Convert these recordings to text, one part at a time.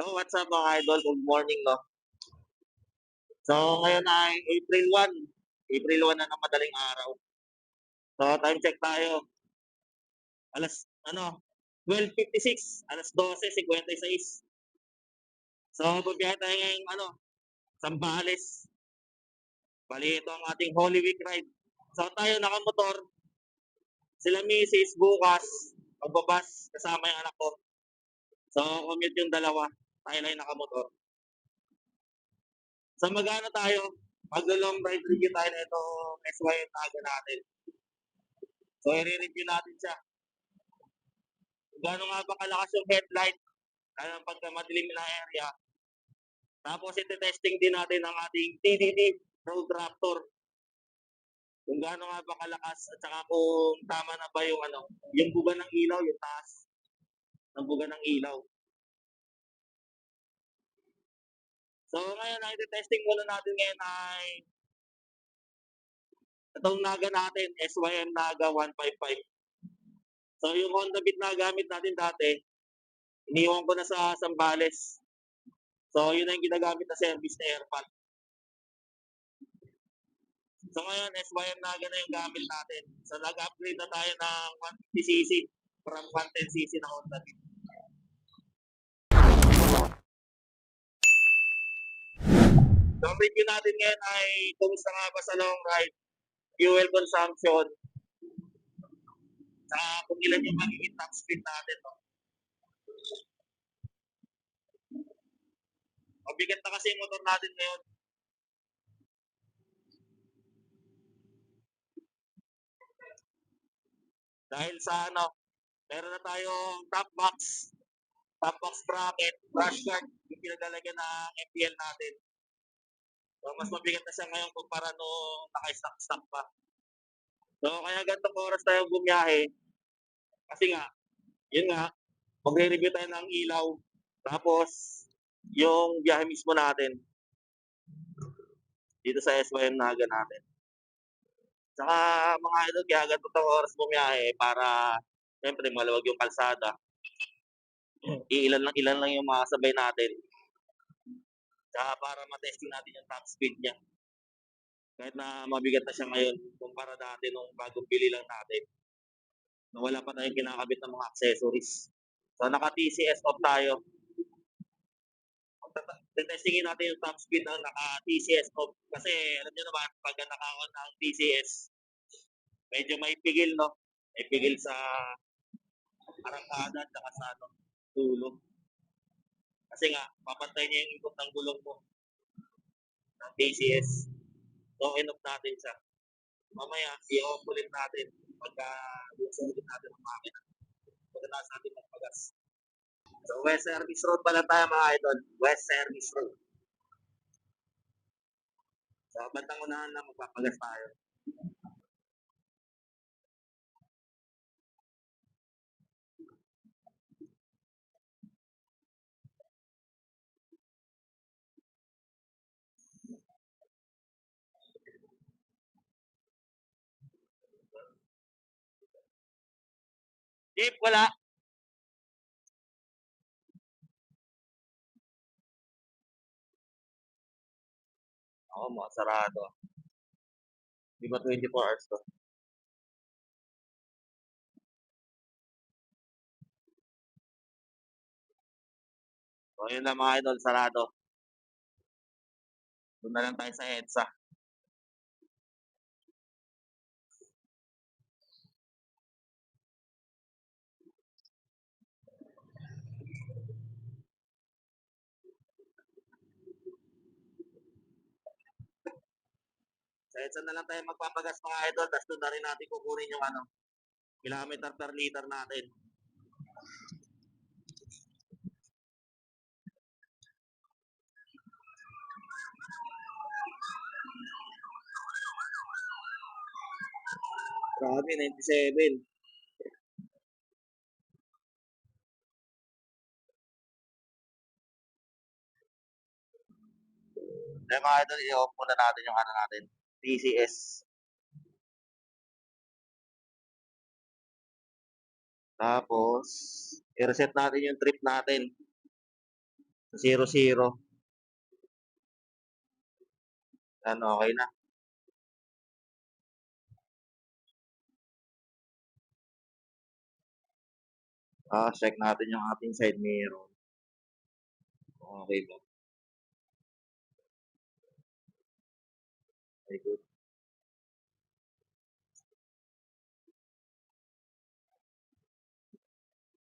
So, what's up mga idol? Good morning, no? So, ngayon ay April 1. April 1 na ng madaling araw. So, time check tayo. Alas, 12:56. Alas 12:56. So, bubiyahe tayo ngayong, Zambales. Bali, ito ang ating Holy Week ride. So, tayo nakamotor. Sila misis bukas. Magbabas kasama yung anak ko. So, commute yung dalawa. Tayo lang yung nakamotor. So, mag-ano tayo? Mag-long ride review tayo na ito SYM Naga natin. So, i-review natin siya. Gano'n nga ba kalakas yung headlight, lalo pagka madilim na area. Tapos ite-testing din natin ang ating TDD Road Raptor. Kung gaano nga ba kalakas at saka kung tama na ba yung yung buga ng ilaw, yung taas ng buga ng ilaw. So ngayon, ang ite-testing muna natin ngayon ay itong Naga natin, SYM Naga 155. So yung Honda Beat na gamit natin dati, iniwan ko na sa Zambales. So yun na yung ginagamit na service na airpot. So ngayon, SYM Naga na yung gamit natin. So nag-upgrade na tayo ng 150cc from 110cc na Honda Beat. So ang review natin ngayon ay kumusta nga ba sa long ride, fuel consumption, saka kung ilan yung magiging top speed natin. No? Mabigat na kasi yung motor natin ngayon. Dahil sa meron na tayong top box bracket, brush guard, yung pinaglalagyan ng MPL natin. So mas mabigat na siya ngayon kumpara nung naka-stock pa. So kaya ganitong oras tayo bumiyahe. Kasi nga, yun nga, magre-review tayo ng ilaw. Tapos, yung biyahe mismo natin dito sa SYM Naga natin. Saka mga idol, kaya ganitong oras bumiyahe para siyempre maluwag yung kalsada. Ilan lang yung makasabay natin. Saka para matesting natin yung top speed niya. Kahit na mabigat na siya ngayon kumpara dati nung bagong bili lang natin. Na wala pa tayong kinakabit ng mga accessories. So naka-TCS off tayo. Testingin natin yung top speed ng naka-TCS off. Kasi alam nyo naman, pag naka-on ang TCS, medyo may pigil, no? May pigil sa arangkada at saka sa tulog. Kasi nga, papantay niya yung ikot ng gulong mo ng TCS. So, in-off natin siya. Mamaya, i-off ulit natin pagka sulit natin ang makina. Pagkatapos natin magpagas. So, West Service Road pala tayo mga idol. West Service Road. So, bandang unahan lang magpapagas tayo. Jeep, wala. Oo, mga sarado. Di ba 24 hours to? So, yun lang mga idol, sarado. Doon na lang tayo sa EDSA. Sa EDSA na lang tayo magpapagas mga idol, tapos doon na rin natin kukunin yung kilometer per liter natin. Grabe, 97. Kaya mga idol, i-off muna natin yung natin, TCS. Tapos, i-reset natin yung trip natin. 0-0. Yan, okay na. Check natin yung ating side mirror. Okay ba? Very good.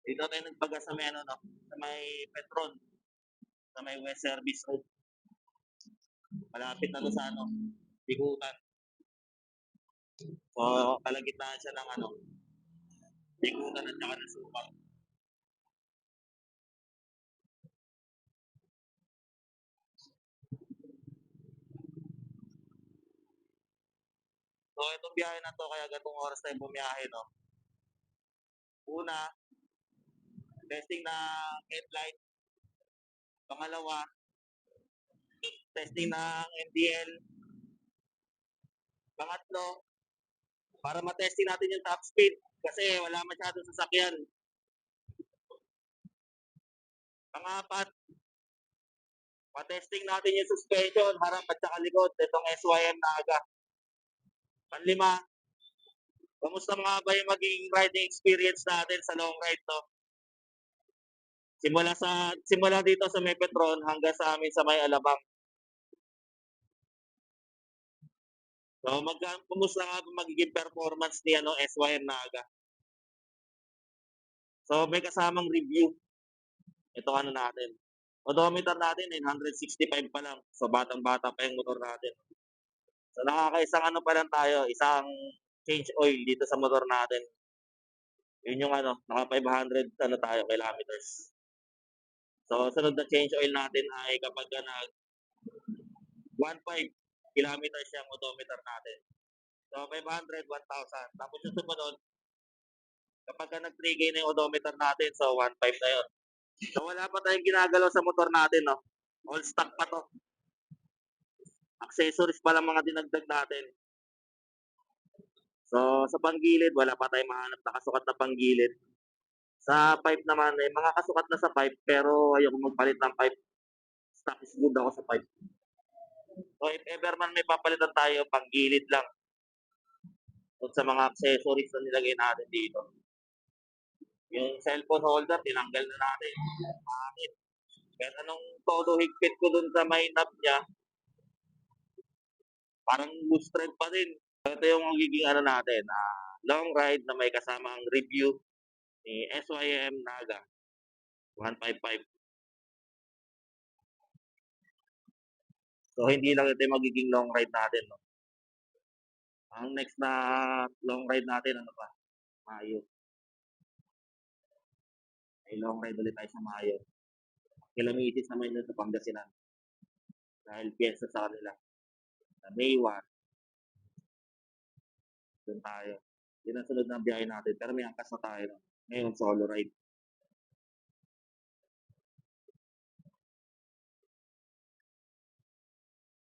Dito tayo nagbaga sa may ano, no? Sa may Petron. Sa may West Service Road. Malapit na doon sa ano, Bigutan. So, kalagitnaan siya ng ano, Bigutan at saka ng Supa. So, itong biyahe na to, kaya gatong oras tayo bumiyahe, no? Una, testing na headlight. Pangalawa, testing ng MDL. Pangatlo, para matesting natin yung top speed kasi wala masyadong sasakyan. Pangapat, matesting natin yung suspension, harap at saka likod, itong SYM na aga. Panlima, kamusta nga ba yung magiging riding experience natin sa long ride to? Simula dito sa May Petron hanggang sa amin sa May Alabang. So, kumusta nga ba magiging performance ni SYM na aga? So, may kasamang review. Ito ano natin. Odometer natin, 965 pa lang. So, batang-bata pa yung motor natin. So, nakakaisang ano pa lang tayo, isang change oil dito sa motor natin. Yun yung ano, naka 500 ano tayo, kilometers. So, sunod na change oil natin ay kapag nag 1.5 kilometers yung odometer natin. So, 500, 1,000. Tapos yung sumunod, kapag nag 3K na yung odometer natin, so 1.5 na yun. So, wala pa tayong ginagalaw sa motor natin, no? All stock pa to. Accessories pa lang mga dinagdag natin. So, sa panggilid, wala pa tayong mahanap na kasukat na panggilid. Sa pipe naman, mga kasukat na sa pipe, pero ayoko magpalit ng pipe. Stock is good ako sa pipe. So, if ever man may papalitan tayo, panggilid lang. At sa mga accessories na nilagay natin dito. Yung cellphone holder, tinanggal na natin. Bakit? Kaya anong todo higpit ko dun sa may knob niya, parang loose thread pa din. Ito yung magiging ano natin, long ride na may kasamang review ni SYM Naga 155. So, hindi lang ito yung magiging long ride natin. No? Ang next na long ride natin, ano pa? Mayo. May long ride ulit tayo sa Mayo. Kilamitis naman yun sa Pangasinan. Dahil piyesa sa kanila. Sa May 1, doon tayo. Yun ang sunod ng biyahe natin. Pero may angkas na tayo. No? Ngayon, solo ride.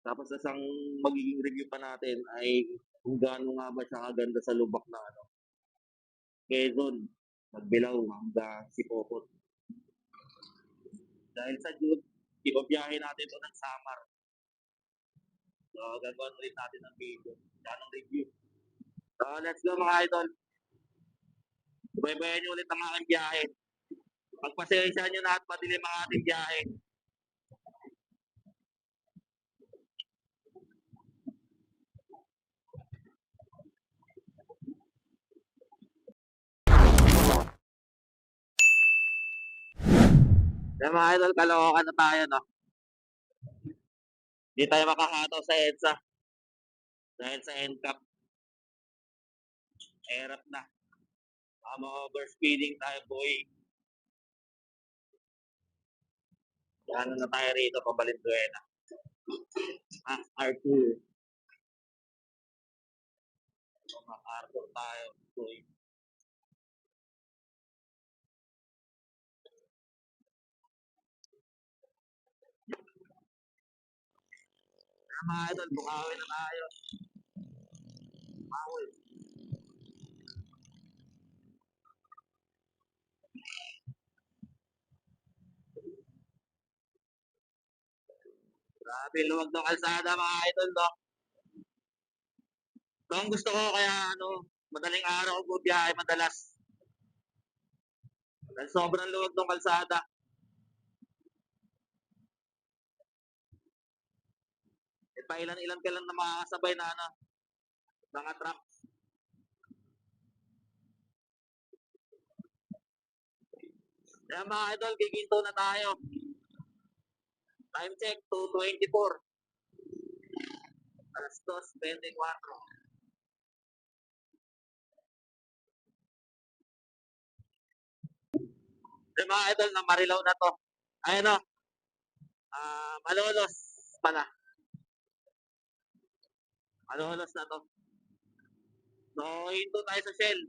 Tapos isang magiging review pa natin ay kung gaano nga ba siya kaganda sa lubak na ano. Quezon, Magbilao hanggang Sipopot. Dahil sa June, ibabiyahe natin ito ng Samar. So, gagawin ulit natin ng video. Yan ang review. So, let's go mga idol. Ibaybayan nyo ulit ang aking biyahe. Pagpasensya nyo na at madilim ang ating biyahe. Kaya mga idol, kalokohan na tayo, no? Hindi tayo makakataw sa EDSA. Dahil sa NCAP, erap na. Overspeeding tayo, boy. Ano na tayo rito, pabalinduena. R2. R2 tayo, boy. Mga idol, bukawin na tayo. Bawal. Grabe, luwag ng kalsada mga idol, no? So, ang gusto ko kaya, madaling araw ko biyahe madalas. Dahil sobrang luwag ng kalsada. Eh, pailan-ilan ka lang na makakasabay na, mga truck. Kaya mga idol, giginto na tayo. Time check, 2:24. Alas 2:24. Kaya mga idol, na Marilaw na to. Ayun o, Malolos pala. Malolos na to. So, hinto tayo sa Shell.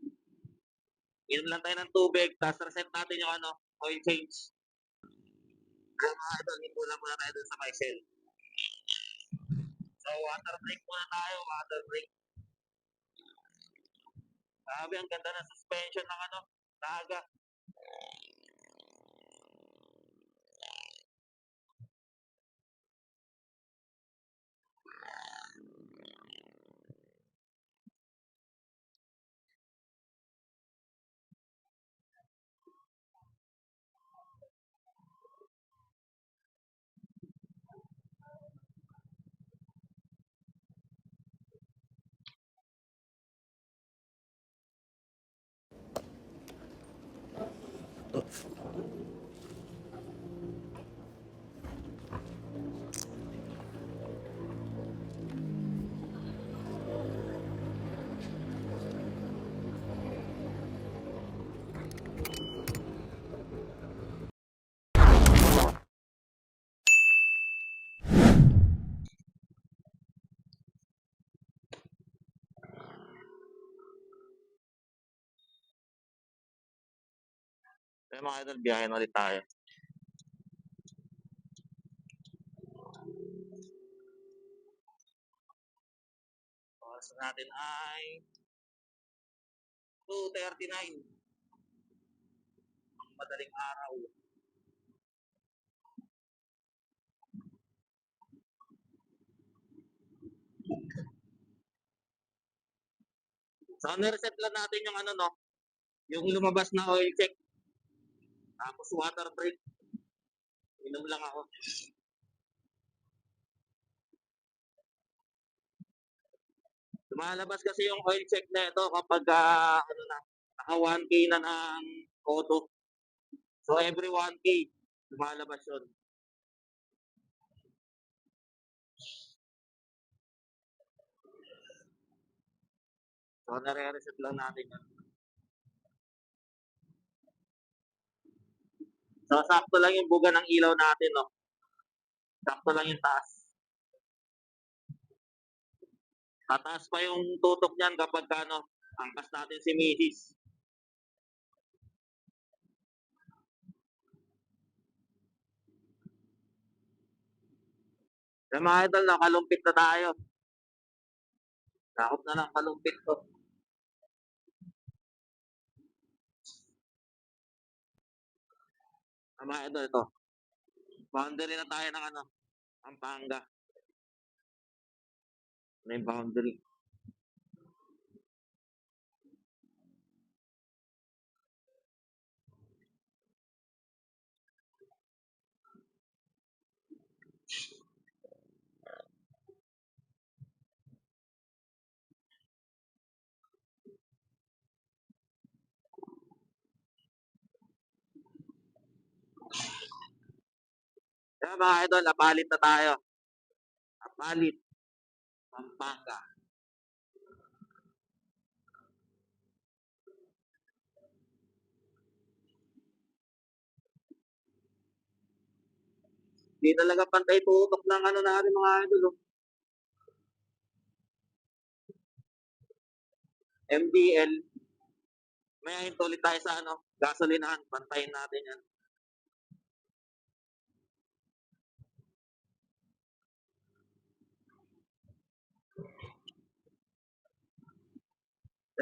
Inom lang tayo ng tubig, tapos reset natin yung oil change. Kaya mga idol, hinto lang muna tayo dun sa may Shell. So, water break muna tayo, water break. Grabe, ang ganda ng suspension ng Naga. Kaya mga idol, biyahe na ulit tayo. Oras natin ay 2:39. Madaling araw. So, nireset lang natin yung yung lumabas na oil check. Tapos water break. Inom lang ako. Lumalabas kasi yung oil check na ito kapag naka 1K na ng auto. So, every 1K, lumalabas yun. So, nare-reset lang natin yun. So, sakto lang yung buga ng ilaw natin, no? Sakto lang yung taas. Tataas pa yung tutok niyan kapag angkas natin si Mrs. Kaya mga idol, nakalumpit na tayo. Takot na lang kalumpit ko. Mga idol, ito. Boundary na tayo ng Pampanga. Ano yung boundary? Kaya mga idol, napalit na tayo. Napalit. Pampanga. Hindi talaga pantay tutok ng natin mga idol. Oh. MDL. May hinto ulit tayo sa gasolinahan. Pantayin natin yan.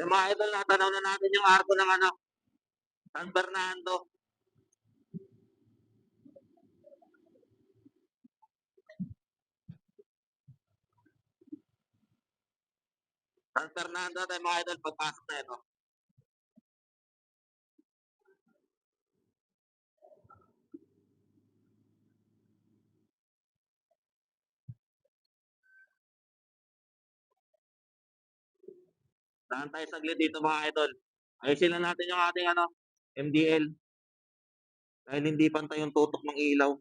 Kaya mga idol, natanaw na natin yung arko ng San Fernando. San Fernando tayo mga idol pagpasok na ito. Saan tayo saglit dito mga idol. Ayusin lang natin yung ating MDL. Dahil hindi pantay yung tutok ng ilaw.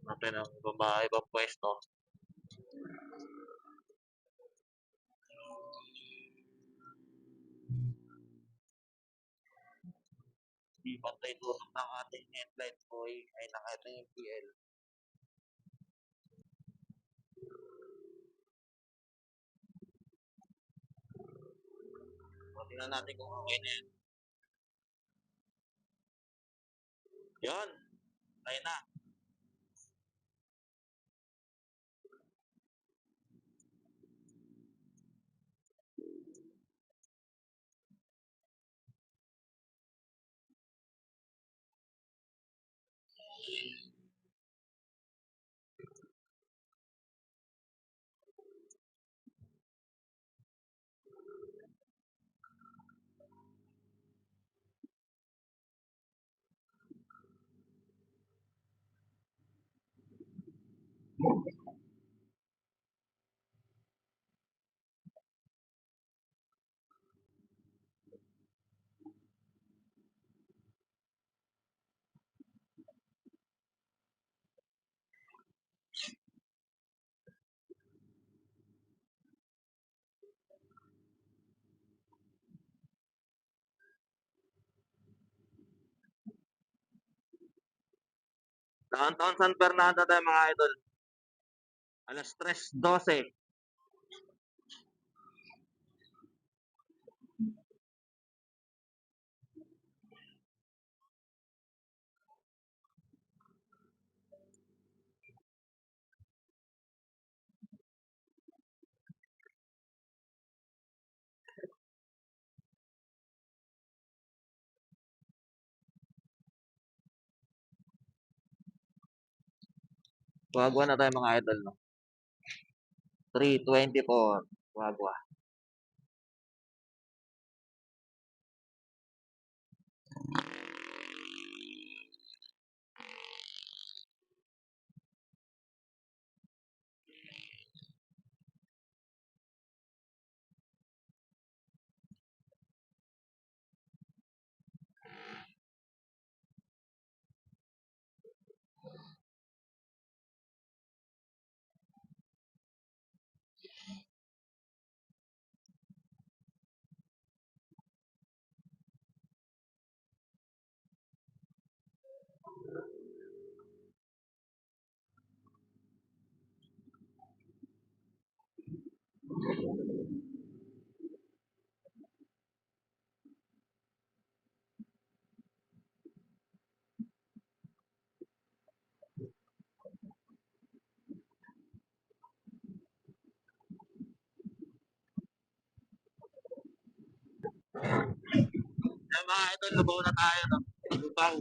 Natin ang babae ibang pwesto. Hindi pantay tutok ng ating headlight boy ay ng ating MDL. Tingnan natin kung okay na yan. Yun. Ayun na. Downtown San Fernando tayo mga idol. Alas 3:12. Wagwa na tayo mga idol, no? 3:24. Wagwa. Kaya mga idol, lubaw na tayo, no? Lubaw.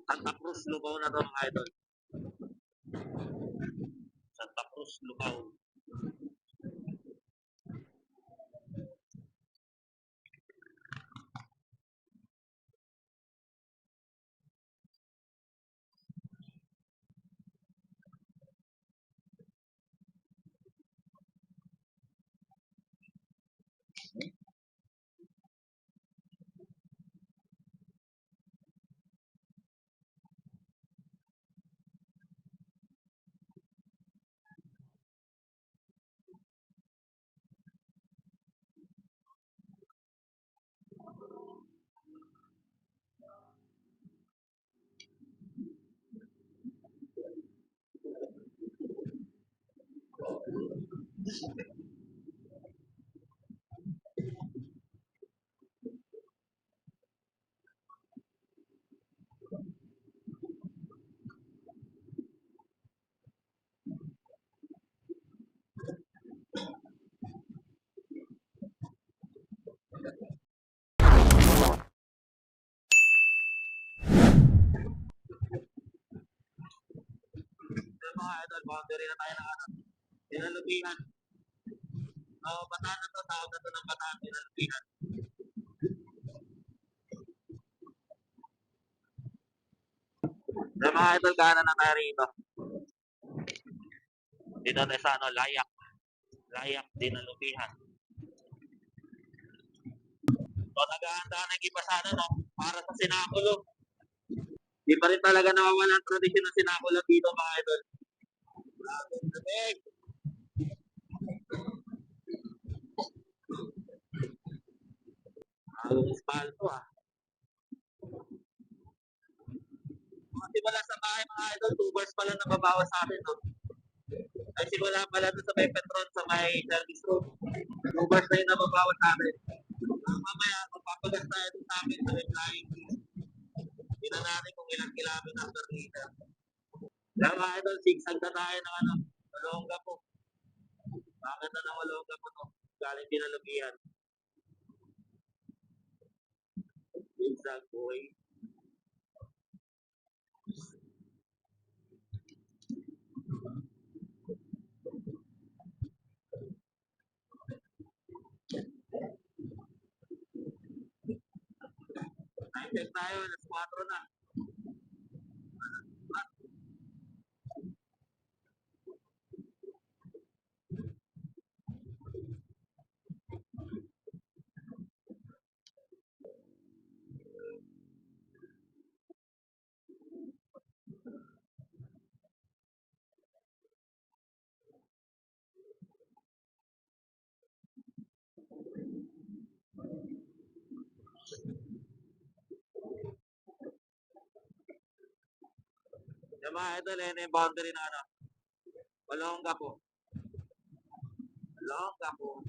Santa Cruz, lubaw na to mga idol. Santa Cruz, lubaw. mga idol, boundary na tayo ng ano, dinalupihan. Bataan na to, tawag na to ng bataan, dinalupihan. Mga idol, kanan na tayo rito. Dito tayo sa ano, layak. Layak, dinalupihan. So, nag-aanda na yung ipasada, no? Para sa sinakulo. Di pa rin talaga nawawala ang tradisyon ng sinakulo dito, mga idol. Bagong gabi. Bagong espalto, ah. Simula sa bahay, mga idol, 2 bars pa lang nababawas sa amin, no? Ay simula pala doon sa may Petron, sa may service room. 2 bars na yung nababawas sa amin. Mamaya, magpapagas tayo doon sa amin sa may flying. Hindi na natin kung ilang kilometer per liter. Kaya mga idol, sigsag na tayo ng ano, Olonga po. Bakit na ng Olonga po to? Galing dinalupihan. Sigsag, boy. Time check tayo, alas 4 na. Yung mga idol, yun yung boundary na ano. Olonga po. Olonga po.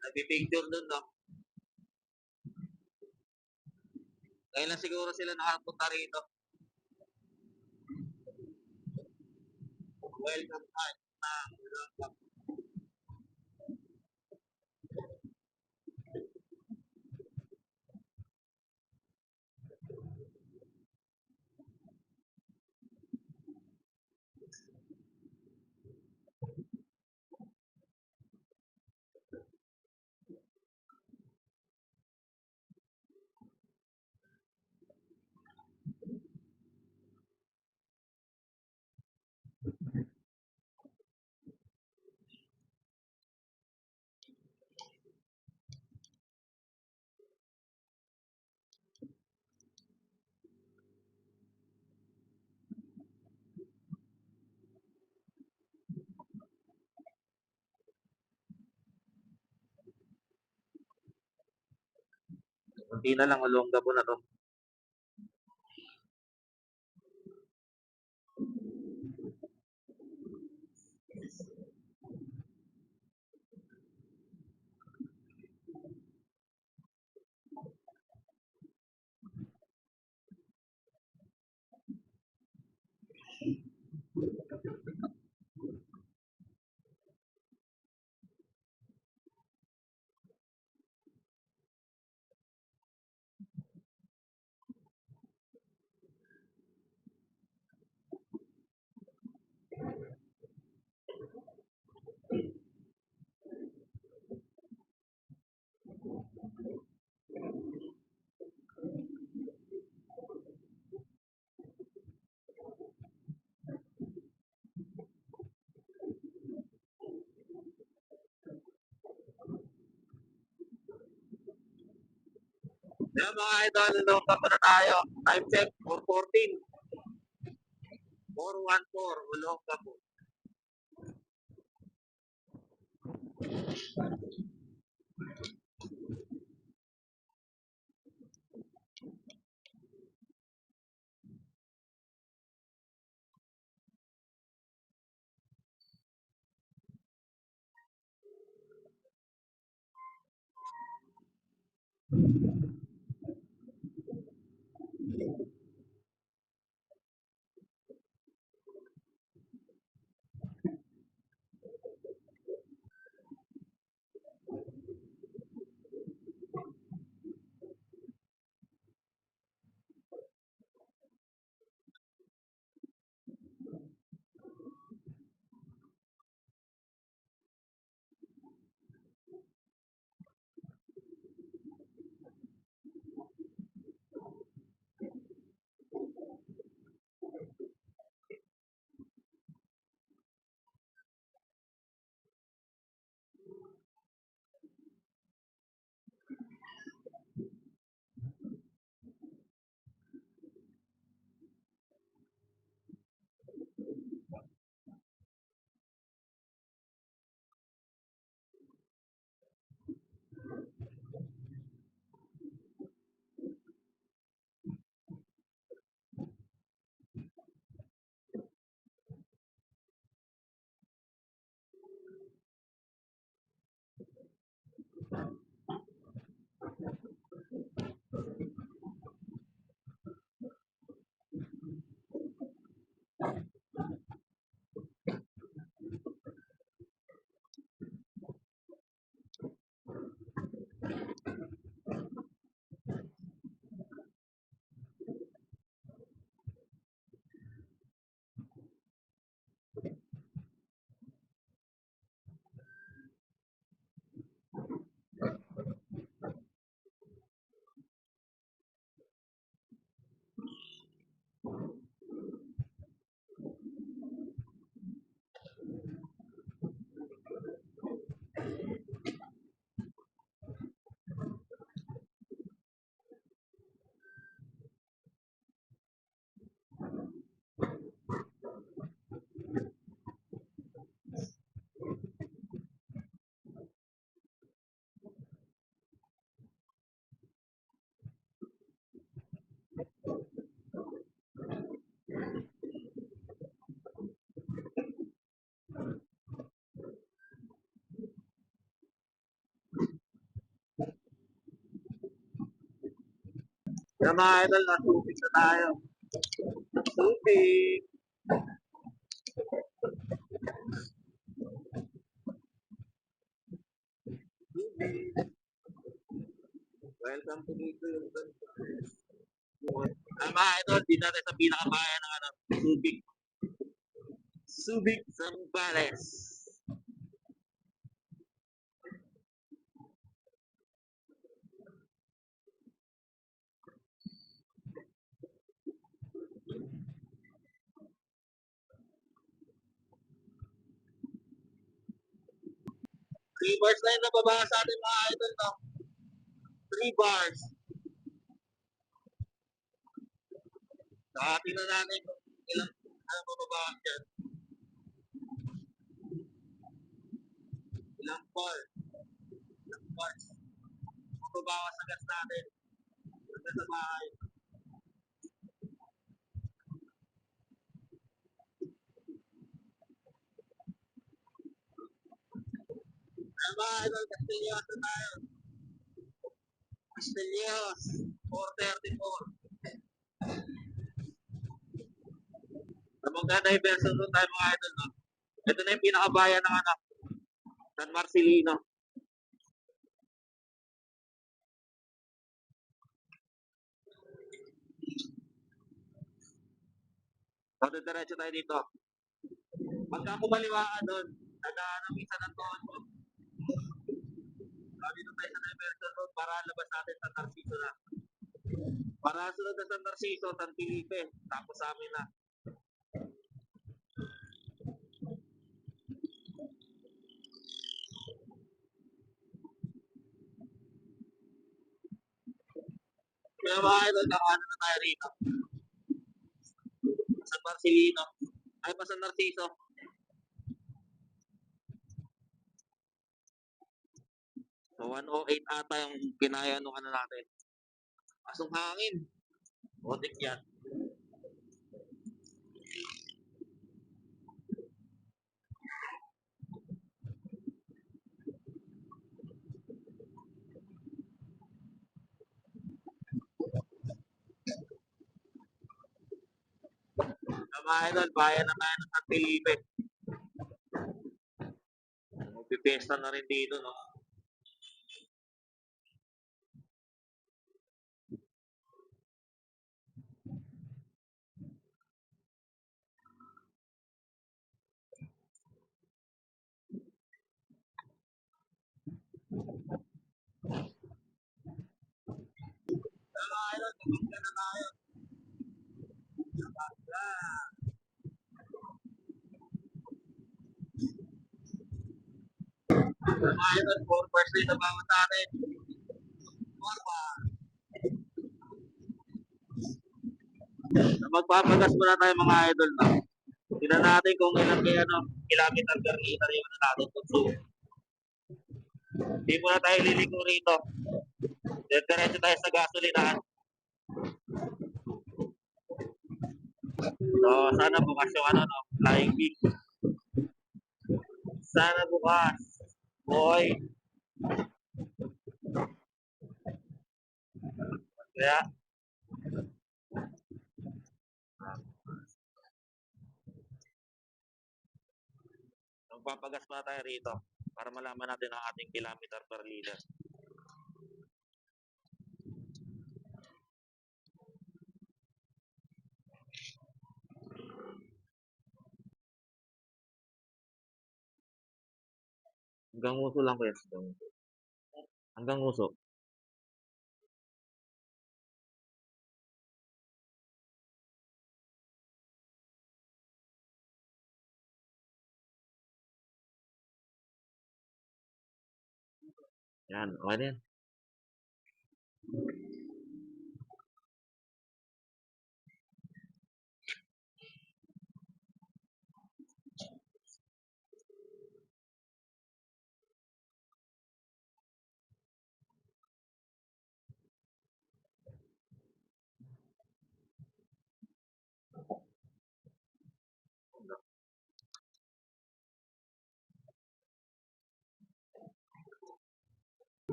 Nagpipicture dun, no? Ngayon lang siguro sila nakapunta rito. Welcome back na Olonga. Kunti na lang, Olonga po na to. Yan mga idol, Olonga po na tayo. Time check, 4:14. 4:14, Olonga po. Kaya mga idol, nasubik na tayo. Subik! Subik! Welcome to Dito yung ay mga idol, di natin sa pinakabayan ng ano, Subic. Subic Zambales. 3 bars na yung nababa sa atin mga idol, no? 3 bars. Tingnan natin kung ilang ano mababa dyan. Ilang bar. Ilang bars. Mababawas sa gas natin. Hanggang sa bahay. Ay mga idol, Castillos na tayo. Castillos. 434. Kapag na-diversion doon tayo mga idol, no? Ito na yung pinakabayan ng ano, San Marcelino. So, diretso tayo dito. Pagka kumaliwa ka doon, nag-aanong isa ng todo. Dito tayo sa diversion road para labas natin sa Narciso na. Para sunod na sa Narciso, San Felipe. Tapos sa amin na. Kaya mga idol, nakaano na tayo rito. San Marcelino. Ay pa San Narciso. So 108 ata yung kinaya nung ano natin. Asong hangin. Otik yan. Kaya mga idol, bayan na tayo ng San Felipe. Magpipesta na rin dito, no? Kaya mga idol, tumignan na tayo. Mga idol, 4 bars na yung nabawat natin. 4 bars. Magpapagas muna tayo mga idol, no? Tingnan natin kung ilang kaya ano, kilometer per liter yung ano natin consume. Hindi muna tayo liliko rito. Diretso tayo sa gasolinahan. So, sana bukas yung ano, no? Flying V. Sana bukas. Boy. Kaya, magpapagas pa tayo rito para malaman natin ang ating kilometer per liter. Hanggang uso lang, kuya. Hanggang uso. Yan, okay na yan.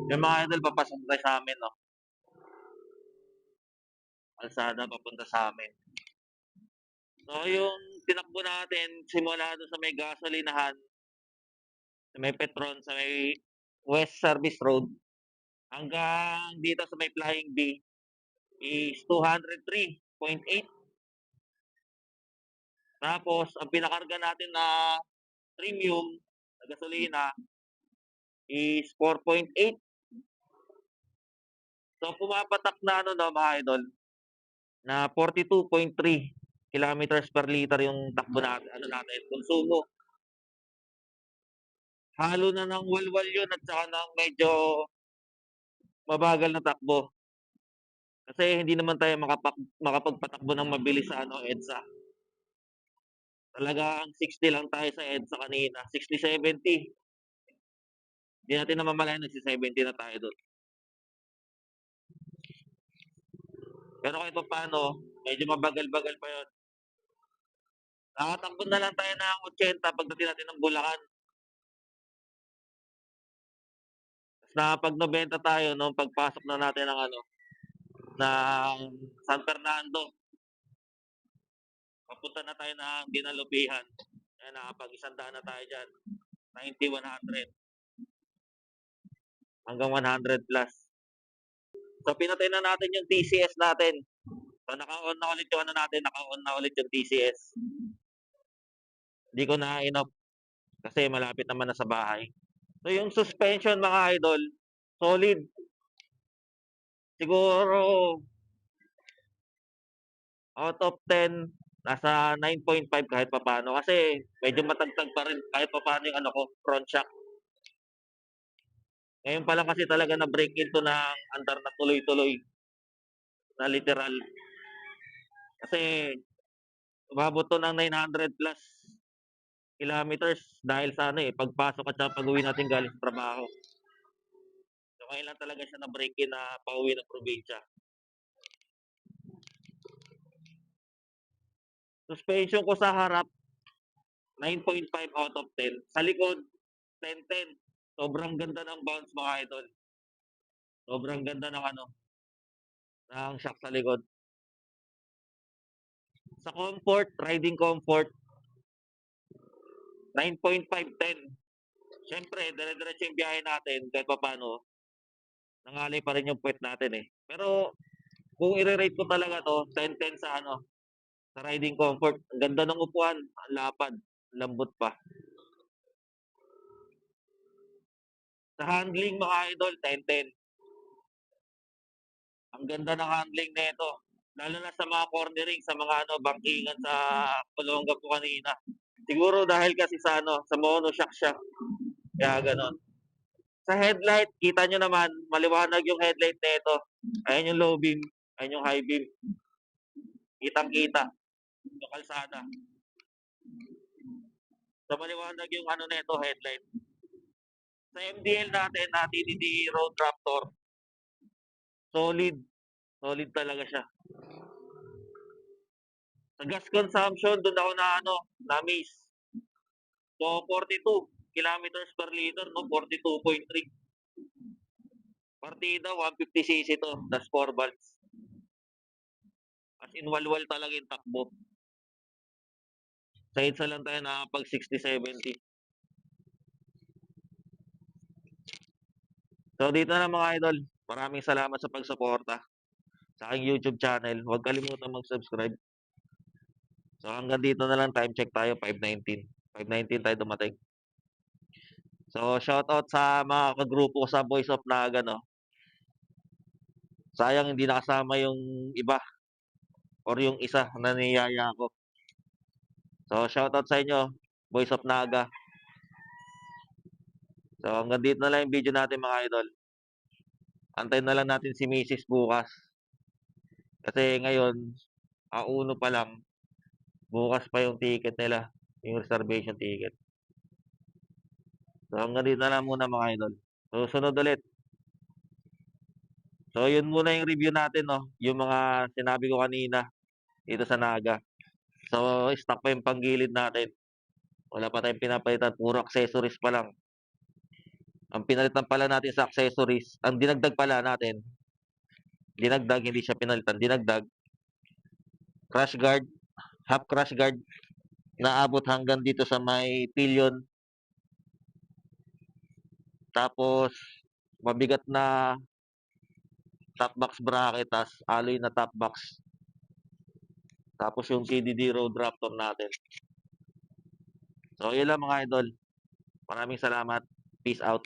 Yung mga idol, papasok tayo sa amin, no? Kalsada, papunta sa amin. So, yung tinakbo natin, simula doon sa may gasolinahan, sa may Petron, sa may West Service Road, hanggang dito sa may Flying B, is 203.8. Tapos, ang pinakarga natin na premium na gasolina is 4.8. So, pumapatak na ano na mga idol, na 42.3 kilometers per liter yung takbo natin, ano natin, konsumo. Halo na ng walwal yun at saka ng medyo mabagal na takbo. Kasi hindi naman tayo makapagpatakbo ng mabilis sa ano, EDSA. Talagang 60 lang tayo sa EDSA kanina. 60, 70. Hindi natin namamalayan, nagsi-70 na tayo doon. Pero kahit pa paano, medyo mabagal-bagal pa yun. Nakatakbo na lang tayo ng 80 pagdating natin ng Bulacan. Tapos nakapag 90 tayo nung pagpasok na natin ng ano, ng San Fernando. Papunta na tayo ng Dinalupihan. Kaya nakapag-100 na tayo dyan. 90, 100. Hanggang 100 plus. So, pinatay na natin yung TCS natin. So, naka-on na ulit yung ano natin. Naka-on na ulit yung TCS. Hindi ko na in-off kasi malapit naman na sa bahay. So, yung suspension mga idol, solid. Siguro, out of 10, nasa 9.5 kahit papano. Kasi medyo matagtag pa rin kahit papano yung ano ko, front shock. Ngayon pa lang kasi talaga na break into ng andar na tuloy-tuloy. Na literal. Kasi umabot to ng 900 plus kilometers dahil sa ano pagpasok at saka pag-uwi natin galing sa trabaho. So ngayon lang talaga siya na break in na pauwi ng probinsya. Suspension ko sa harap, 9.5 out of 10. Sa likod, 10-10. Sobrang ganda ng bounce mga idol. Sobrang ganda ng ano, ng shock sa likod. Sa comfort, riding comfort, 9.5-10. Siyempre, dire-diretso yung biyahe natin kahit pa paano. Nangalay pa rin yung puwet natin eh. Pero kung i-rate ko talaga to, 10-10 sa ano, sa riding comfort. Ang ganda ng upuan, ang lapad, lambot pa. Sa handling mga idol, 10-10. Ang ganda ng handling nito. Lalo na sa mga cornering, sa mga ano, bangkingan sa Olonga po kanina. Siguro dahil kasi sa ano, sa monoshock siya. Kaya ganon. Sa headlight, kita nyo naman, maliwanag yung headlight nito. Ayan yung low beam, ayan yung high beam. Kitang-kita yung kalsada. So maliwanag yung ano nito, headlight. Sa MDL natin, na TDD Road Raptor, solid. Solid talaga siya. Sa gas consumption, doon ako na ano, na-miss. So 42 kilometers per liter, no? 42.3. Partida, 150cc to. That's 4 volts. in, walwal talaga yung takbo. Sa EDSA lang tayo nakakapag 60-70. So dito na mga idol, maraming salamat sa pagsuporta sa aking YouTube channel. Huwag kalimutan mag-subscribe. So hanggang dito na lang, time check tayo, 5:19. 5:19 tayo dumating. So shoutout sa mga kagrupo ko sa Voice of Naga, no. Sayang hindi nakasama yung iba or yung isa na niyaya ko. So shoutout sa inyo, Voice of Naga. So hanggang dito na lang yung video natin mga idol. Antayin na lang natin si Mrs. bukas. Kasi ngayon, uno pa lang, bukas pa yung ticket nila, yung reservation ticket. So hanggang dito na lang muna mga idol. So sunod ulit. So yun muna yung review natin, no. Yung mga sinabi ko kanina dito sa Naga. So stock pa yung panggilid natin. Wala pa tayong pinapalitan, puro accessories pa lang. Ang pinalitan pala natin sa accessories, ang dinagdag pala natin, dinagdag, hindi siya pinalitan, dinagdag, crash guard, half crash guard, na abot hanggang dito sa may pillion. Tapos, mabigat na top box bracket, tas alloy na top box. Tapos yung KDD Road Raptor natin. So, yun lang mga idol. Maraming salamat. Peace out.